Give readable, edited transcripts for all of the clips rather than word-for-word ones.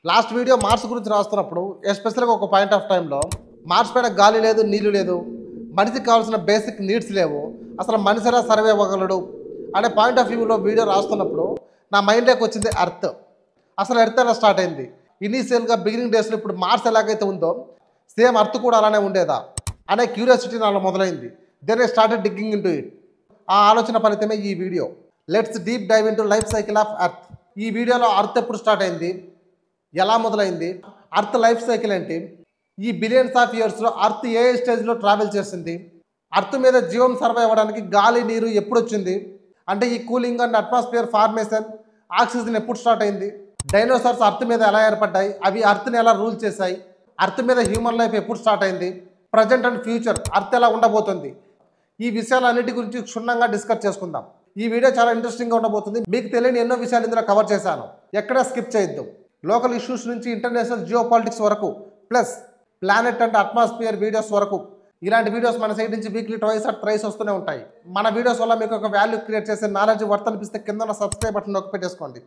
Last video Mars గురించి రాస్తున్నప్పుడు ఎస్పెషల్గా ఒక పాయింట్ ఆఫ్ టైంలో మార్స్ పైన గాలి లేదు, నీళ్లు లేదు, మనిషికి కావాల్సిన బేసిక్ నీడ్స్ లేవు, అసలు మనిషి ఎలా సర్వే అవ్వగలడు అనే పాయింట్ ఆఫ్ వ్యూలో వీడియో రాస్తున్నప్పుడు నా మైండ్లోకి వచ్చింది ఎర్త్. అసలు ఎర్త్ ఎలా స్టార్ట్ అయింది? ఇనీషియల్గా బిగినింగ్ డేస్లో ఇప్పుడు మార్స్ ఎలాగైతే ఉందో సేమ్ ఎర్త్ కూడా అలానే ఉండేదా అనే క్యూరియాసిటీ నాలో మొదలైంది. Then I started digging into it. ఆ ఆలోచన ఫలితమే ఈ video. Let's deep dive into life cycle of Earth. ఈ వీడియోలో ఎర్త్ ఎప్పుడు స్టార్ట్ అయింది, ఎలా మొదలైంది, అర్త్ లైఫ్ సైకిల్ ఏంటి, ఈ బిలియన్స్ ఆఫ్ ఇయర్స్లో అర్త్ ఏ స్టేజ్లో ట్రావెల్ చేసింది, అర్త్ మీద జీవం సర్వే అవ్వడానికి గాలి నీరు ఎప్పుడు వచ్చింది, అంటే ఈ cooling and atmosphere formation, oxygen ఎప్పుడు స్టార్ట్ అయింది, డైనోసార్స్ అర్త్ మీద ఎలా ఏర్పడ్డాయి, అవి అర్త్ని ఎలా రూల్ చేశాయి, అర్త్ మీద హ్యూమన్ లైఫ్ ఎప్పుడు స్టార్ట్ అయింది, ప్రజెంట్ అండ్ ఫ్యూచర్ అర్త్ ఎలా ఉండబోతుంది, ఈ విషయాలన్నిటి గురించి క్షుణ్ణంగా డిస్కస్ చేసుకుందాం. ఈ వీడియో చాలా ఇంట్రెస్టింగ్గా ఉండబోతుంది. మీకు తెలియని ఎన్నో విషయాలు ఇందులో కవర్ చేశాను. ఎక్కడా స్కిప్ చేయొద్దు. లోకల్ ఇష్యూస్ నుంచి ఇంటర్నేషనల్ జియో పాలిటిక్స్ వరకు, plus planet and atmosphere videos వరకు ఇలాంటి వీడియోస్ మన సైడ్ నుంచి వీక్లీ ట్వైస్ ఆర్ థ్రైస్ వస్తూనే ఉంటాయి. మన వీడియోస్ వల్ల మీకు ఒక వాల్యూ క్రియేట్ చేసే నాలెడ్జ్ వర్త్ అనిపిస్తే కింద సబ్స్క్రైబ్ బటన్ నొక్కి పెట్టేసుకోండి.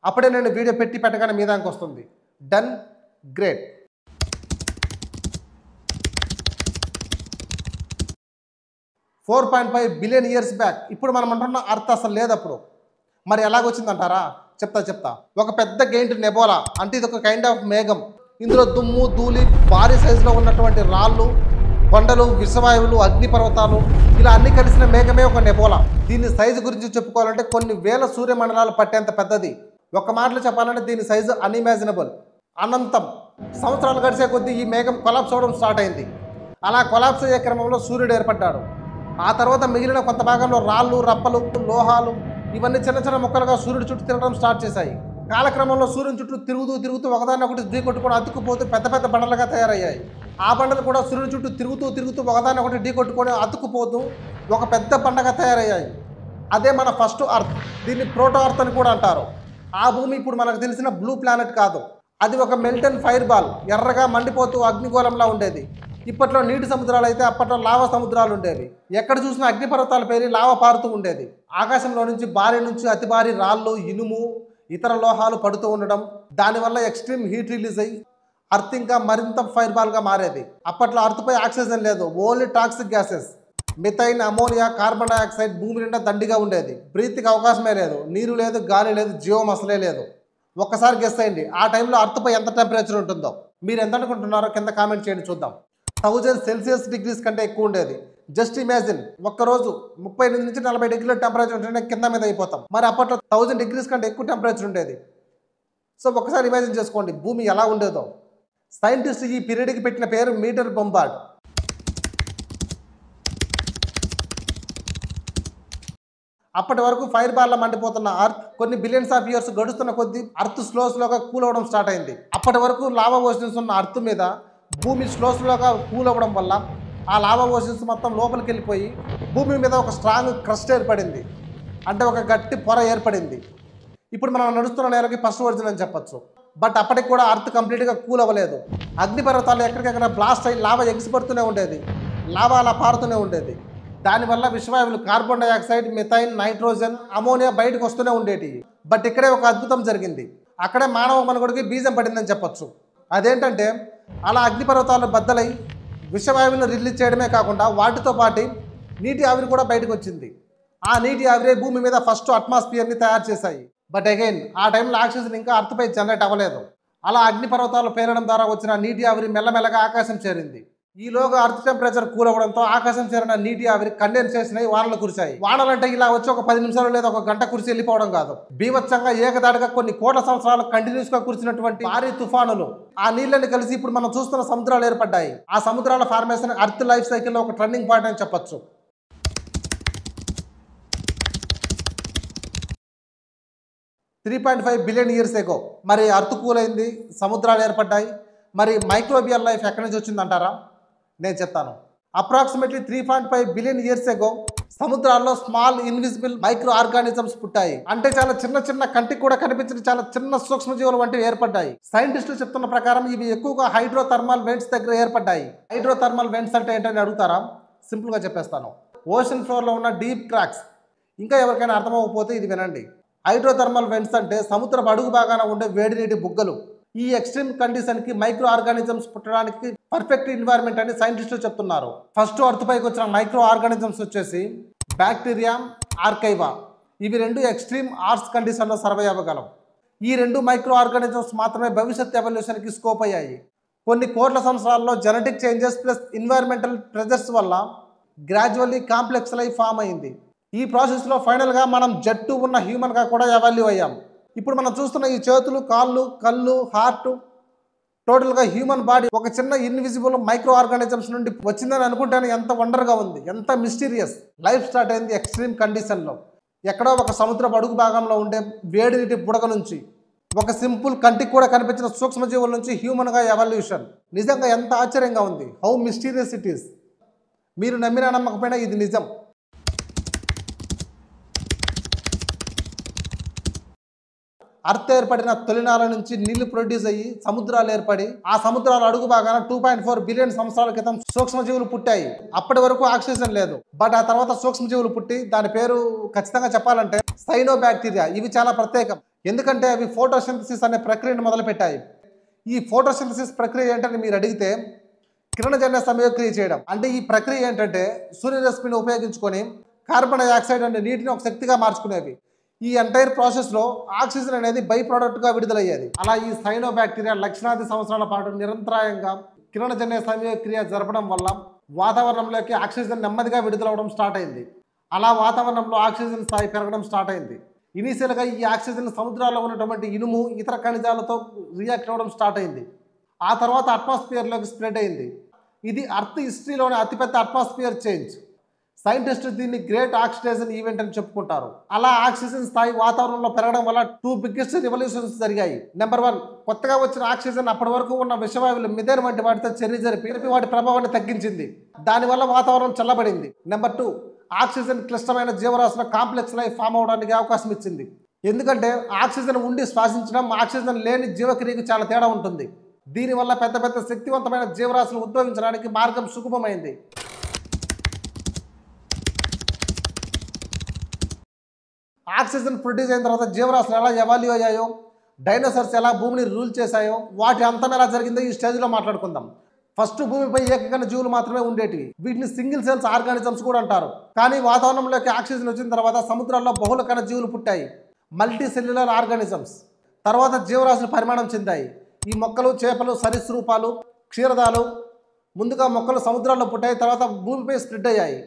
అప్పుడే నేను వీడియో పెట్టగానే మీ దానికి వస్తుంది. Done, great. 4.5 billion years back. ఇప్పుడు మనం అంటున్న అర్త్ అసలు లేదు అప్పుడు. మరి ఎలాగొచ్చిందంటారా? చెప్తా. ఒక పెద్ద గెయింట్ నెబోలా, అంటే ఇది ఒక కైండ్ ఆఫ్ మేఘం. ఇందులో దుమ్ము, ధూళి, భారీ సైజులో ఉన్నటువంటి రాళ్ళు, కొండలు, విషవాయువులు, అగ్నిపర్వతాలు ఇలా అన్ని కలిసిన మేఘమే ఒక నెబోలా. దీని సైజు గురించి చెప్పుకోవాలంటే కొన్ని వేల సూర్యమండలాలు పట్టేంత పెద్దది. ఒక మాటలో చెప్పాలంటే దీని సైజు అన్ఇమాజినబుల్, అనంతం. సంవత్సరాలు గడిచే కొద్దీ ఈ మేఘం కొలాప్స్ అవడం స్టార్ట్ అయింది. అలా కొలాప్స్ అయ్యే క్రమంలో సూర్యుడు ఏర్పడ్డాడు. ఆ తర్వాత మిగిలిన కొంత భాగంలో రాళ్ళు, రప్పలు, లోహాలు ఇవన్నీ చిన్న చిన్న ముక్కలుగా సూర్యుడు చుట్టూ తిరగడం స్టార్ట్ చేశాయి. కాలక్రమంలో సూర్యుని చుట్టూ తిరుగుతూ ఒకదాన్ని ఒకటి ఢీకొట్టుకొని అతుక్కుపోతూ పెద్ద పెద్ద బండలుగా తయారయ్యాయి. ఆ బండలు కూడా సూర్యుని చుట్టూ తిరుగుతూ ఒకదాన్ని ఒకటి ఢీకొట్టుకొని అతుక్కుపోతూ ఒక పెద్ద బండగా తయారయ్యాయి. అదే మన ఫస్ట్ అర్త్. దీన్ని ప్రోటో అర్త్ అని కూడా అంటారు. ఆ భూమి ఇప్పుడు మనకు తెలిసిన బ్లూ ప్లానెట్ కాదు. అది ఒక మెల్టన్ ఫైర్ బాల్, ఎర్రగా మండిపోతూ అగ్నిగోళంలా ఉండేది. ఇప్పట్లో నీటి సముద్రాలు అయితే అప్పట్లో లావా సముద్రాలు ఉండేవి. ఎక్కడ చూసినా అగ్నిపర్వతాలు పేరి లావా పారుతూ ఉండేది. ఆకాశంలో నుంచి భారీ నుంచి అతి భారీ రాళ్ళు, ఇనుము, ఇతర లోహాలు పడుతూ ఉండడం, దానివల్ల ఎక్స్ట్రీమ్ హీట్ రిలీజ్ అయ్యి అర్త్ ఇంకా మరింత ఫైర్ బాల్గా మారేది. అప్పట్లో అర్త్పై ఆక్సిజన్ లేదు, only toxic gases, methane, ammonia, carbon dioxide భూమి నిండా దండిగా ఉండేది. బ్రీత్కి అవకాశమే లేదు, నీరు లేదు, గాలి లేదు, జీవం అసలే లేదు. ఒక్కసారి గెస్ అయ్యండి ఆ టైంలో అర్త్పై ఎంత టెంపరేచర్ ఉంటుందో. మీరు ఎంత అనుకుంటున్నారో కింద కామెంట్ చేయండి చూద్దాం. 1000 సెల్సియస్ డిగ్రీస్ కంటే ఎక్కువ ఉండేది. జస్ట్ ఇమాజిన్, ఒక్కరోజు 38 నుంచి 40 డిగ్రీల టెంపరేచర్ ఉంటేనే కింద మీద అయిపోతాం. మరి అప్పట్లో 1000 డిగ్రీస్ కంటే ఎక్కువ టెంపరేచర్ ఉండేది. సో ఒక్కసారి ఇమాజిన్ చేసుకోండి భూమి ఎలా ఉండేదో. సైంటిస్ట్ ఈ పీరియడ్కి పెట్టిన పేరు మీటర్ బొంబార్డ్. అప్పటి వరకు ఫైర్ బాల్ మండిపోతున్న అర్త్ కొన్ని బిలియన్స్ ఆఫ్ ఇయర్స్ గడుస్తున్న కొద్దీ అర్త్ స్లోగా కూల్ అవ్వడం స్టార్ట్ అయింది. అప్పటి వరకు లావా ఓషన్స్ ఉన్న అర్త్ మీద భూమి స్లోగా కూల్ అవ్వడం వల్ల ఆ లావా ఓషన్స్ మొత్తం లోపలికి వెళ్ళిపోయి భూమి మీద ఒక స్ట్రాంగ్ క్రస్ట్ ఏర్పడింది, అంటే ఒక గట్టి పొర ఏర్పడింది. ఇప్పుడు మనం నడుస్తున్న నేలకి ఫస్ట్ ఒరిజిన్ అని చెప్పచ్చు. బట్ అప్పటికి కూడా అర్త్ కంప్లీట్గా కూల్ అవ్వలేదు. అగ్నిపర్వతాలు ఎక్కడికెక్కడ బ్లాస్ట్ అయ్యి లావా ఎగిసిపడుతూనే ఉండేది, లావా అలా పారుతూనే ఉండేది. దానివల్ల విషవాయువులు carbon dioxide, methane, nitrogen, ammonia బయటకు వస్తూనే ఉండేవి. బట్ ఇక్కడే ఒక అద్భుతం జరిగింది. అక్కడే మానవ మనుగడకి బీజం పడిందని చెప్పచ్చు. అదేంటంటే అలా అగ్నిపర్వతాలు బద్దలై విషవాయువులను రిలీజ్ చేయడమే కాకుండా వాటితో పాటు నీటి ఆవిరి కూడా బయటకు వచ్చింది. ఆ నీటి ఆవిరే భూమి మీద ఫస్ట్ అట్మాస్ఫియర్ని తయారు చేశాయి. బట్ అగైన్ ఆ టైంలో ఆక్సిజన్ ఇంకా అర్త్పై జనరేట్ అవ్వలేదు. అలా అగ్నిపర్వతాలు పేలడం ద్వారా వచ్చిన నీటి ఆవిరి మెల్లమెల్లగా ఆకాశం చేరింది. ఈలోగా అర్త్ టెంపరేచర్ కూల్ అవ్వడంతో ఆకాశం చేరిన నీటి ఆవిరి కండెన్సేషన్ అయి వానలు కురిశాయి. వానలు అంటే ఇలా వచ్చి ఒక 10 నిమిషాలు లేదా ఒక గంట కురిసి వెళ్ళిపోవడం కాదు. బీభత్సంగా ఏకదాటిగా కొన్ని కోట్ల సంవత్సరాలు కంటిన్యూస్గా కురిసినటువంటి భారీ తుఫానులు, ఆ నీళ్ళని కలిసి ఇప్పుడు మనం చూస్తున్న సముద్రాలు ఏర్పడ్డాయి. ఆ సముద్రాల ఫార్మేషన్ అర్త్ లైఫ్ సైకిల్లో ఒక టర్నింగ్ పాయింట్ అని చెప్పచ్చు. 3.5 బిలియన్ ఇయర్స్ ఎగో మరి అర్త్ కూల్ అయింది, సముద్రాలు ఏర్పడ్డాయి. మరి మైక్రోబియల్ లైఫ్ ఎక్కడి నుంచి వచ్చిందంటారా? నేను చెప్తాను. అప్రాక్సిమేట్లీ 3.5 బిలియన్ ఇయర్స్ ఎగో సముద్రాల్లో స్మాల్ ఇన్విజిబుల్ మైక్రో ఆర్గానిజమ్స్ పుట్టాయి. అంటే చాలా చిన్న కంటికి కూడా కనిపించిన చాలా చిన్న సూక్ష్మజీవులు వంటివి ఏర్పడ్డాయి. సైంటిస్టులు చెప్తున్న ప్రకారం ఇవి ఎక్కువగా హైడ్రోథర్మల్ వెంట్స్ దగ్గర ఏర్పడ్డాయి. హైడ్రోథర్మల్ వెంట్స్ అంటే ఏంటని అడుగుతారా? సింపుల్గా చెప్పేస్తాను. ఓషన్ ఫ్లోర్లో ఉన్న డీప్ క్రాక్స్. ఇంకా ఎవరికైనా అర్థమవకపోతే ఇది వినండి. హైడ్రోథర్మల్ వెంట్స్ అంటే సముద్రపు అడుగు భాగాన ఉండే వేడి నీటి బుగ్గలు. ఈ ఎక్స్ట్రీమ్ కండిషన్కి మైక్రో ఆర్గానిజమ్స్ పుట్టడానికి పర్ఫెక్ట్ ఎన్వైరన్మెంట్ అని సైంటిస్టులు చెప్తున్నారు. ఫస్ట్ అర్త్ పైకి వచ్చిన మైక్రో ఆర్గానిజమ్స్ వచ్చేసి బ్యాక్టీరియా, ఆర్కైవా. ఇవి రెండు ఎక్స్ట్రీమ్ ఆర్స్ కండిషన్లో సర్వే అవ్వగలవు. ఈ రెండు మైక్రో ఆర్గానిజమ్స్ మాత్రమే భవిష్యత్ ఎవల్యూషన్కి స్కోప్ అయ్యాయి. కొన్ని కోట్ల సంవత్సరాల్లో genetic changes plus environmental pressures వల్ల గ్రాడ్యువల్లీ కాంప్లెక్స్ లైఫ్ ఫామ్ అయింది. ఈ ప్రాసెస్లో ఫైనల్గా మనం జట్టు ఉన్న హ్యూమన్గా కూడా ఎవాల్యూ అయ్యాం. ఇప్పుడు మనం చూస్తున్న ఈ చేతులు, కాళ్ళు, కళ్ళు, హార్ట్, టోటల్గా హ్యూమన్ బాడీ ఒక చిన్న ఇన్విజిబుల్ మైక్రో ఆర్గానిజమ్స్ నుండి వచ్చిందని అనుకుంటేనే ఎంత వండర్గా ఉంది, ఎంత మిస్టీరియస్. లైఫ్ స్టార్ట్ అయింది ఎక్స్ట్రీమ్ కండిషన్లో. ఎక్కడో ఒక సముద్రపు అడుగు భాగంలో ఉండే వేడి నీటి బుడగ నుంచి, ఒక సింపుల్ కంటికి కూడా కనిపించిన సూక్ష్మజీవుల నుంచి హ్యూమన్గా ఎవల్యూషన్. నిజంగా ఎంత ఆశ్చర్యంగా ఉంది. How mysterious it is. మీరు నమ్మినా నమ్మకపోయినా ఇది నిజం. అర్త్ ఏర్పడిన తొలినాల నుంచి నీళ్లు ప్రొడ్యూస్ అయ్యి సముద్రాలు ఏర్పడి ఆ సముద్రాల అడుగు భాగాన 2.4 బిలియన్ సంవత్సరాల క్రితం సూక్ష్మజీవులు పుట్టాయి. అప్పటి వరకు ఆక్సిజన్ లేదు. బట్ ఆ తర్వాత సూక్ష్మజీవులు పుట్టి, దాని పేరు ఖచ్చితంగా చెప్పాలంటే సైనోబాక్టీరియా. ఇవి చాలా ప్రత్యేకం, ఎందుకంటే అవి ఫోటోసింథసిస్ అనే ప్రక్రియను మొదలుపెట్టాయి. ఈ ఫోటోసింథసిస్ ప్రక్రియ ఏంటని మీరు అడిగితే కిరణజన్య సంయోగక్రియ చేయడం. అంటే ఈ ప్రక్రియ ఏంటంటే సూర్యరశ్మిని ఉపయోగించుకొని కార్బన్ డైఆక్సైడ్ అనే నీటిని ఒక శక్తిగా మార్చుకునేవి. ఈ ఎంటైర్ ప్రాసెస్లో ఆక్సిజన్ అనేది బై ప్రోడక్ట్గా విడుదలయ్యేది. అలా ఈ సైనోబాక్టీరియా లక్షలాది సంవత్సరాల పాటు నిరంతరాయంగా కిరణజన్య సంయోగక్రియ జరపడం వల్ల వాతావరణంలోకి ఆక్సిజన్ నెమ్మదిగా విడుదలవడం స్టార్ట్ అయింది. అలా వాతావరణంలో ఆక్సిజన్ స్థాయి పెరగడం స్టార్ట్ అయింది. ఇనీషియల్గా ఈ ఆక్సిజన్ సముద్రాల్లో ఉన్నటువంటి ఇనుము, ఇతర ఖనిజాలతో రియాక్ట్ అవ్వడం స్టార్ట్ అయింది. ఆ తర్వాత అట్మాస్ఫియర్లోకి స్ప్రెడ్ అయింది. ఇది అర్త్ హిస్టరీలోని అతిపెద్ద అట్మాస్ఫియర్ చేంజ్. సైంటిస్టులు దీన్ని గ్రేట్ ఆక్సిడేషన్ ఈవెంట్ అని చెప్పుకుంటారు. అలా ఆక్సిజన్ స్థాయి వాతావరణంలో పెరగడం వల్ల 2 బిగ్గెస్ట్ రివల్యూషన్స్ జరిగాయి. నెంబర్ 1, కొత్తగా వచ్చిన ఆక్సిజన్ అప్పటి వరకు ఉన్న విషవాయువులు మిథేన్ వంటి వాటితో చర్య జరిపి వాటి ప్రభావాన్ని తగ్గించింది. దానివల్ల వాతావరణం చల్లబడింది. నెంబర్ 2, ఆక్సిజన్ క్లిష్టమైన జీవరాశుల కాంప్లెక్స్ లైఫ్ ఫామ్ అవడానికి అవకాశం ఇచ్చింది. ఎందుకంటే ఆక్సిజన్ ఉండి శ్వాసించడం, ఆక్సిజన్ లేని జీవక్రియకు చాలా తేడా ఉంటుంది. దీనివల్ల పెద్ద పెద్ద శక్తివంతమైన జీవరాశులు ఉద్భవించడానికి మార్గం సుగమమైంది. ఆక్సిజన్ ప్రొడ్యూస్ అయిన తర్వాత జీవరాశులు ఎలా ఎవాల్యూ అయ్యాయో, డైనోసార్స్ ఎలా భూమిని రూల్ చేశాయో, వాటి అంతం ఎలా జరిగిందో ఈ స్టేజ్లో మాట్లాడుకుందాం. ఫస్ట్ భూమిపై ఏకకణ జీవులు మాత్రమే ఉండేటివి. వీటిని సింగిల్ సెల్స్ ఆర్గానిజమ్స్ కూడా అంటారు. కానీ వాతావరణంలోకి ఆక్సిజన్ వచ్చిన తర్వాత సముద్రాల్లో బహుళ కణ జీవులు పుట్టాయి, మల్టీ సెల్యులర్ ఆర్గానిజమ్స్. తర్వాత జీవరాశులు పరిమాణం చెందాయి. ఈ మొక్కలు, చేపలు, సరీసృపాలు, క్షీరదాలు. ముందుగా మొక్కలు సముద్రాల్లో పుట్టాయి, తర్వాత భూమిపై స్ప్రెడ్ అయ్యాయి.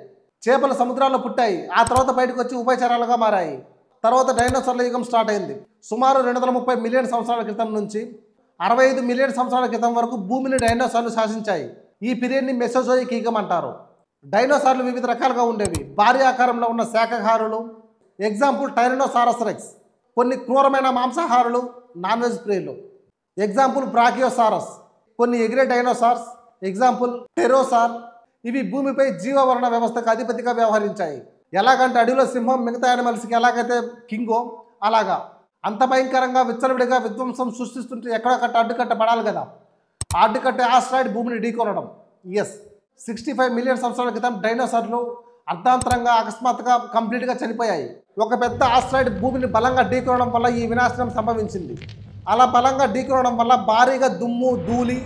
చేపలు సముద్రాల్లో పుట్టాయి, ఆ తర్వాత బయటకు వచ్చి ఉభయచరాలుగా మారాయి. తర్వాత డైనోసార్ల యుగం స్టార్ట్ అయింది. సుమారు 230 మిలియన్ సంవత్సరాల క్రితం నుంచి 65 మిలియన్ సంవత్సరాల క్రితం వరకు భూమిని డైనోసార్లు శాసించాయి. ఈ పీరియడ్ని మెసోజోయిక్ యుగం అంటారు. డైనోసార్లు వివిధ రకాలుగా ఉండేవి. భారీ ఆకారంలో ఉన్న శాకాహారులు, ఎగ్జాంపుల్ టైరనోసారస్ రెక్స్. కొన్ని క్రూరమైన మాంసాహారులు, నాన్ వెజ్ ప్రియులు, ఎగ్జాంపుల్ బ్రాకియోసారస్. కొన్ని ఎగిరే డైనోసార్స్, ఎగ్జాంపుల్ టెరోసార్. ఇవి భూమిపై జీవవరణ వ్యవస్థకు అధిపతిగా వ్యవహరించాయి. ఎలాగంటే అడవిలో సింహం మిగతా యానిమల్స్కి ఎలాగైతే కింగో అలాగా. అంత భయంకరంగా విచ్చలవిడిగా విధ్వంసం సృష్టిస్తుంటే ఎక్కడొకటి అడ్డుకట్ట పడాలి కదా. అడ్డుకట్టే ఆస్ట్రాయిడ్ భూమిని ఢీకొనడం. 65 మిలియన్ సంవత్సరాల క్రితం డైనోసార్లు అర్ధాంతరంగా అకస్మాత్తుగా కంప్లీట్గా చనిపోయాయి. ఒక పెద్ద ఆస్ట్రాయిడ్ భూమిని బలంగా ఢీకొనడం వల్ల ఈ వినాశనం సంభవించింది. అలా బలంగా ఢీకొనడం వల్ల భారీగా దుమ్ము, ధూళి,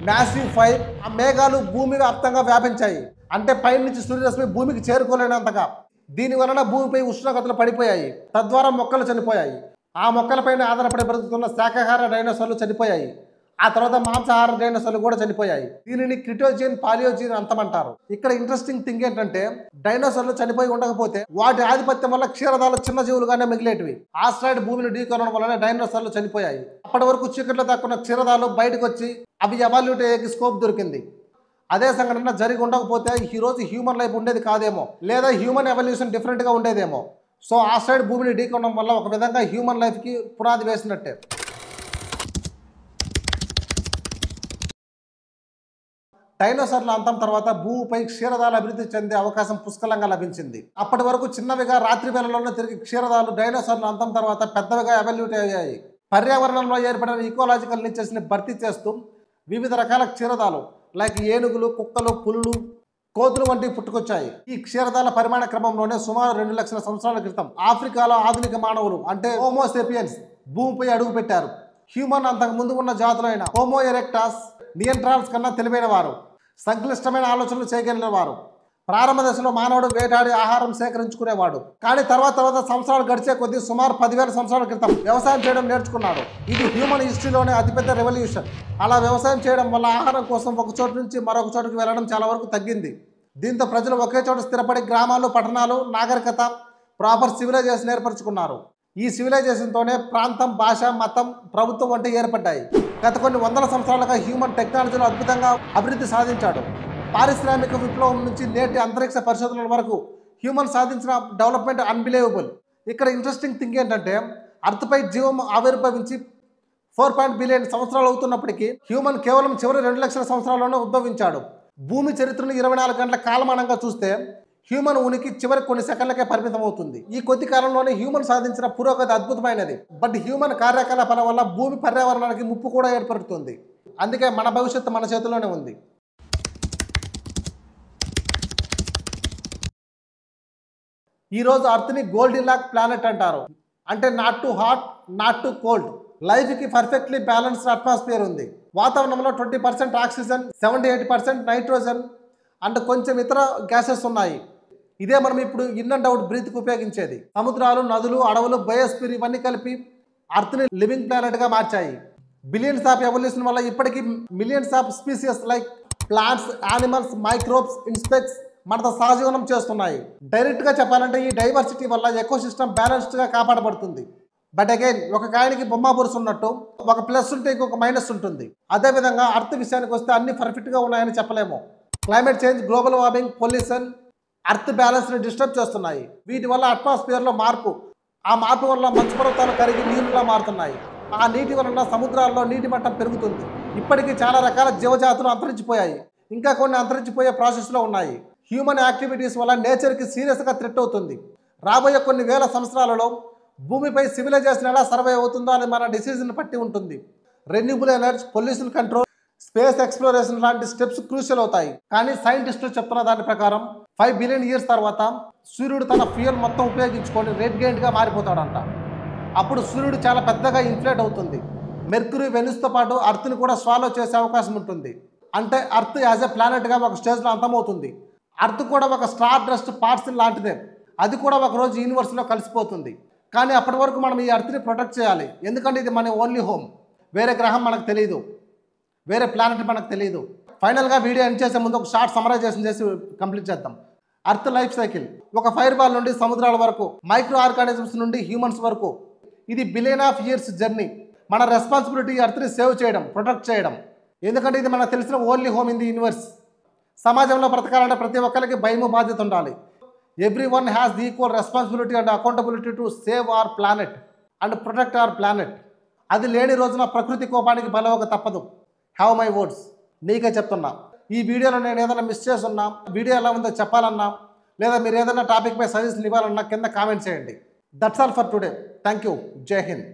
మ్యాసివ్ ఫైర్, ఆ మేఘాలు భూమి వ్యాప్తంగా వ్యాపించాయి. అంటే పైనుంచి సూర్యరశ్మి భూమికి చేరుకోలేనంతగా. దీని వలన భూమిపై ఉష్ణోగ్రతలు పడిపోయాయి. తద్వారా మొక్కలు చనిపోయాయి. ఆ మొక్కలపైన ఆధారపడి బ్రతుకుతున్న శాకాహార డైనోసార్లు చనిపోయాయి. ఆ తర్వాత మాంసాహార డైనోసార్లు కూడా చనిపోయాయి. దీనిని క్రిటోజీన్, పాలియోజీన్ అంతమంటారు. ఇక్కడ ఇంట్రెస్టింగ్ థింగ్ ఏంటంటే డైనోసార్లు చనిపోయి ఉండకపోతే వాటి ఆధిపత్యం వల్ల క్షీరదాలు చిన్న జీవులుగానే మిగిలేటివి. ఆస్ట్రాయిడ్ భూమిని ఢీకొనడం వల్లనే డైనోసార్లు చనిపోయాయి. అప్పటి వరకు చీకట్లో దాక్కున్న క్షీరదాలు బయటకు వచ్చి అవి ఎవాల్యూట్ అయ్యే స్కోప్ దొరికింది. అదే సంఘటన జరిగి ఉండకపోతే ఈరోజు హ్యూమన్ లైఫ్ ఉండేది కాదేమో, లేదా హ్యూమన్ ఎవల్యూషన్ డిఫరెంట్గా ఉండేదేమో. సో ఆస్ట్రాయిడ్ భూమిని ఢీకొనడం వల్ల ఒక విధంగా హ్యూమన్ లైఫ్కి పునాది వేసినట్టే. డైనోసార్ల అంతం తర్వాత భూమిపై క్షీరదాలు అభివృద్ధి చెందే అవకాశం పుష్కలంగా లభించింది. అప్పటి వరకు చిన్నవిగా రాత్రి వేళలోనే తిరిగి క్షీరదాలు డైనోసార్ల అంతం తర్వాత పెద్దవిగా ఎవల్యూట్ అయ్యాయి. పర్యావరణంలో ఏర్పడిన ఈకోలాజికల్ నిచెస్ని భర్తీ చేస్తూ వివిధ రకాల క్షీరదాలు లైక్ ఏనుగులు, కుక్కలు, పులులు, కోతులు వంటివి పుట్టుకొచ్చాయి. ఈ క్షీరదాల పరిమాణ క్రమంలోనే సుమారు 2 లక్షల సంవత్సరాల క్రితం ఆఫ్రికాలో ఆధునిక మానవులు అంటే హోమోసేపియన్స్ భూమిపై అడుగు పెట్టారు. హ్యూమన్ అంతకు ముందు ఉన్న జాతులైన హోమో ఎరెక్టాస్, నియంట్రాల్స్ కన్నా తెలివైన వారు, సంక్లిష్టమైన ఆలోచనలు చేయగలిగిన వారు. ప్రారంభ దశలో మానవుడు వేటాడి ఆహారం సేకరించుకునేవాడు. కానీ తర్వాత సంవత్సరాలు గడిచే కొద్దీ సుమారు 10,000 సంవత్సరాల క్రితం వ్యవసాయం చేయడం నేర్చుకున్నాడు. ఇది హ్యూమన్ హిస్టరీలోనే అతిపెద్ద రెవల్యూషన్. అలా వ్యవసాయం చేయడం వల్ల ఆహారం కోసం ఒక చోటు నుంచి మరొక చోటుకు వెళ్ళడం చాలా వరకు తగ్గింది. దీంతో ప్రజలు ఒకే చోట స్థిరపడి గ్రామాలు, పట్టణాలు, నాగరికత, ప్రాపర్ సివిలైజేషన్ ఏర్పరచుకున్నారు. ఈ సివిలైజేషన్తోనే ప్రాంతం, భాష, మతం, ప్రభుత్వం వంటి ఏర్పడ్డాయి. గత కొన్ని వందల సంవత్సరాలుగా హ్యూమన్ టెక్నాలజీలో అద్భుతంగా అభివృద్ధి సాధించాడు. పారిశ్రామిక విప్లవం నుంచి నేటి అంతరిక్ష పరిశోధనల వరకు హ్యూమన్ సాధించిన డెవలప్మెంట్ అన్బిలీవబుల్. ఇక్కడ ఇంట్రెస్టింగ్ థింగ్ ఏంటంటే అర్త్పై జీవం ఆవిర్భవించి 4 బిలియన్ సంవత్సరాలు అవుతున్నప్పటికీ హ్యూమన్ కేవలం చివరి 2 లక్షల సంవత్సరాల్లోనే ఉద్భవించాడు. భూమి చరిత్రను 24 గంటల కాలమానంగా చూస్తే హ్యూమన్ ఉనికి చివరి కొన్ని సెకండ్లకే పరిమితం అవుతుంది. ఈ కొద్ది కాలంలోనే హ్యూమన్ సాధించిన పురోగతి అద్భుతమైనది. బట్ హ్యూమన్ కార్యకలాపాల వల్ల భూమి పర్యావరణానికి ముప్పు కూడా ఏర్పడుతుంది. అందుకే మన భవిష్యత్తు మన చేతిలోనే ఉంది. ఈరోజు అర్త్ని గోల్డిలాక్ ప్లానెట్ అంటారు. అంటే not to hot, not to cold. లైఫ్కి పర్ఫెక్ట్లీ బ్యాలెన్స్డ్ అట్మాస్ఫియర్ ఉంది. వాతావరణంలో 20% ఆక్సిజన్, 78% నైట్రోజన్ అండ్ కొంచెం ఇతర గ్యాసెస్ ఉన్నాయి. ఇదే మనం ఇప్పుడు ఇన్ అండ్ అవుట్ బ్రీత్కి ఉపయోగించేది. సముద్రాలు, నదులు, అడవులు, బయోస్ఫియర్ ఇవన్నీ కలిపి అర్త్ని లివింగ్ ప్లానెట్గా మార్చాయి. బిలియన్స్ ఆఫ్ ఎవల్యూషన్ వల్ల ఇప్పటికీ millions of species like plants, animals, microbes, insects మనతో సహజీవనం చేస్తున్నాయి. డైరెక్ట్గా చెప్పాలంటే ఈ డైవర్సిటీ వల్ల ఎకోసిస్టమ్ బ్యాలెన్స్డ్గా కాపాడబడుతుంది. బట్ అగైన్ ఒక కాయనికి బొమ్మ బొరుసు ఉన్నట్టు ఒక ప్లస్ ఉంటే ఇంకొక మైనస్ ఉంటుంది. అదేవిధంగా అర్త్ విషయానికి వస్తే అన్ని పర్ఫెక్ట్గా ఉన్నాయని చెప్పలేము. Climate change, global warming, pollution earth బ్యాలెన్స్ని డిస్టర్బ్ చేస్తున్నాయి. వీటి వల్ల అట్మాస్ఫియర్లో మార్పు, ఆ మార్పు వల్ల మంచు పర్వతాలు కరిగి నీరులా మారుతున్నాయి. ఆ నీటి వలన సముద్రాల్లో నీటి మట్టం పెరుగుతుంది. ఇప్పటికీ చాలా రకాల జీవజాతులు అంతరించిపోయాయి. ఇంకా కొన్ని అంతరించిపోయే ప్రాసెస్లో ఉన్నాయి. హ్యూమన్ యాక్టివిటీస్ వల్ల నేచర్కి సీరియస్గా థ్రెట్ అవుతుంది. రాబోయే కొన్ని వేల సంవత్సరాలలో భూమిపై సివిలైజేషన్ ఎలా సర్వే అవుతుందో అని మన డిసిజన్ బట్టి ఉంటుంది. Renewable energy, pollution control, space exploration లాంటి స్టెప్స్ క్రూషియల్ అవుతాయి. కానీ సైంటిస్టులు చెప్తున్న దాని ప్రకారం 5 బిలియన్ ఇయర్స్ తర్వాత సూర్యుడు తన ఫ్యూయల్ మొత్తం ఉపయోగించుకొని రెడ్ గెయింట్గా మారిపోతాడంట. అప్పుడు సూర్యుడు చాలా పెద్దగా ఇన్ఫ్లేట్ అవుతుంది. మెర్క్యూరీ, వెనస్తో పాటు అర్త్ని కూడా స్వాలో చేసే అవకాశం ఉంటుంది. అంటే అర్త్ యాజ్ ఎ ప్లానెట్గా ఒక స్టేజ్లో అంతమవుతుంది. అర్త్ కూడా ఒక స్టార్ డస్ట్ పార్ట్స్ లాంటిదే. అది కూడా ఒకరోజు యూనివర్స్లో కలిసిపోతుంది. కానీ అప్పటి వరకు మనం ఈ అర్త్ని ప్రొటెక్ట్ చేయాలి. ఎందుకంటే ఇది మన ఓన్లీ హోమ్. వేరే గ్రహం మనకు తెలియదు, వేరే ప్లానెట్ మనకు తెలియదు. ఫైనల్గా వీడియో ఎండ్ చేసే ముందు ఒక షార్ట్ సమరైజేషన్ చేసి కంప్లీట్ చేద్దాం. అర్త్ లైఫ్ సైకిల్ ఒక ఫైర్ బాల్ నుండి సముద్రాల వరకు, మైక్రో ఆర్గానిజమ్స్ నుండి హ్యూమన్స్ వరకు. ఇది బిలియన్ ఆఫ్ ఇయర్స్ జర్నీ. మన రెస్పాన్సిబిలిటీ అర్త్ని సేవ్ చేయడం, ప్రొటెక్ట్ చేయడం. ఎందుకంటే ఇది మనకు తెలిసిన only home in the universe. సమాజంలో బ్రతకాలంటే ప్రతి ఒక్కరికి భయము, బాధ్యత ఉండాలి. Everyone has the equal responsibility and accountability to save our planet and protect our planet. అది లేని రోజున ప్రకృతి కోపానికి బలవక తప్పదు. Have my words. నీకే చెప్తున్నా. ఈ వీడియోలో నేను ఏదైనా మిస్ చేస్తున్నా, వీడియో ఎలా ఉందో చెప్పాలన్నా, లేదా మీరు ఏదైనా టాపిక్ పై సజెషన్ ఇవ్వాలన్నా కింద కామెంట్ చేయండి. That's all for today. Thank you. జై హింద్.